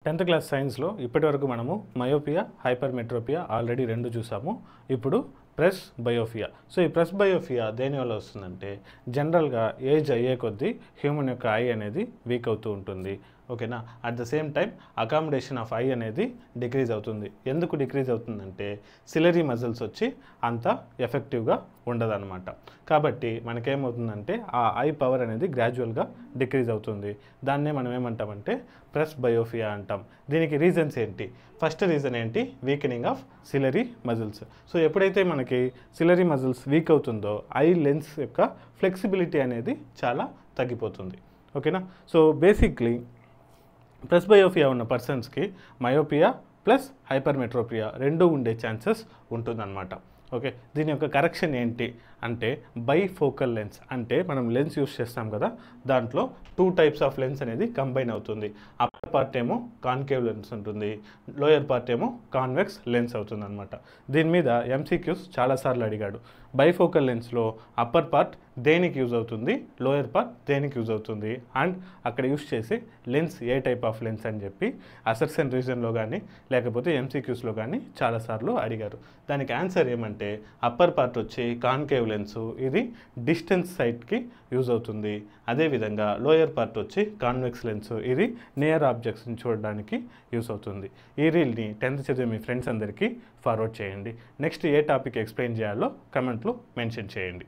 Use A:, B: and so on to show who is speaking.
A: 10th class సైన్స్లో ఇప్పటివరకు మనము మయోపియా హైపర్మెట్రోపియా ఆల్రెడీ రెండు చూసాము. ఇప్పుడు ప్రెస్ బయోపియా. సో ఈ ప్రెస్ బయోపియా దేనివల్ల వస్తుందంటే జనరల్గా ఏజ్ అయ్యే కొద్దీ హ్యూమన్ యొక్క ఐ అనేది వీక్ అవుతూ ఉంటుంది. ఓకేనా. At the same time accommodation of I అనేది డిక్రీజ్ అవుతుంది. ఎందుకు డిక్రీజ్ అవుతుందంటే సిలరీ మజిల్స్ వచ్చి అంత ఎఫెక్టివ్గా ఉండదన్నమాట. కాబట్టి మనకేమవుతుందంటే ఆ ఐ పవర్ అనేది గ్రాడ్యువల్గా డిక్రీజ్ అవుతుంది. దాన్నే మనం ఏమంటామంటే ప్రెస్ బయోపియా అంటాం. దీనికి రీజన్స్ ఏంటి? ఫస్ట్ రీజన్ ఏంటి? Weakening of celery muscles. So ఎప్పుడైతే మనకి సిలరీ మజిల్స్ వీక్ అవుతుందో ఐ లెన్స్ యొక్క ఫ్లెక్సిబిలిటీ అనేది చాలా తగ్గిపోతుంది. ఓకేనా. సో బేసిక్లీ ప్రెస్ బయోపియా ఉన్న పర్సన్స్కి మయోపియా ప్లస్ హైపర్మెట్రోపియా రెండు ఉండే ఛాన్సెస్ ఉంటుందన్నమాట. ఓకే. దీని యొక్క కరెక్షన్ ఏంటి అంటే బైఫోకల్ లెన్స్. అంటే మనం లెన్స్ యూస్ చేస్తాం కదా, దాంట్లో 2 టైప్స్ ఆఫ్ లెన్స్ అనేది కంబైన్ అవుతుంది. అప్పర్ పార్ట్ ఏమో కాన్కేవ్ లెన్స్ ఉంటుంది, లోయర్ పార్ట్ ఏమో కాన్వెక్స్ లెన్స్ అవుతుంది అనమాట. దీని మీద ఎంసీక్యూస్ చాలాసార్లు అడిగాడు. బైఫోకల్ లెన్స్లో అప్పర్ పార్ట్ దేనికి యూజ్ అవుతుంది, లోయర్ పార్ట్ దేనికి యూజ్ అవుతుంది, అండ్ అక్కడ యూస్ చేసే lens A type of lens అని చెప్పి అసర్షన్ రీజన్లో కానీ లేకపోతే ఎంసీక్యూస్లో కానీ చాలాసార్లు అడిగారు. దానికి ఆన్సర్ ఏమంటే అప్పర్ పార్ట్ వచ్చి కాన్కేవ్ లెన్స్, ఇది డిస్టెన్స్ సైట్కి యూజ్ అవుతుంది. అదేవిధంగా లోయర్ పార్ట్ వచ్చి కాన్వెక్స్ లెన్స్, ఇది నియర్ ఆబ్జెక్ట్స్ని చూడడానికి యూస్ అవుతుంది. ఈ రీల్ని 10th చదివే మీ ఫ్రెండ్స్ అందరికీ ఫార్వర్డ్ చేయండి. నెక్స్ట్ ఏ టాపిక్ ఎక్స్ప్లెయిన్ చేయాలో కమెంట్లో మెన్షన్ చేయండి.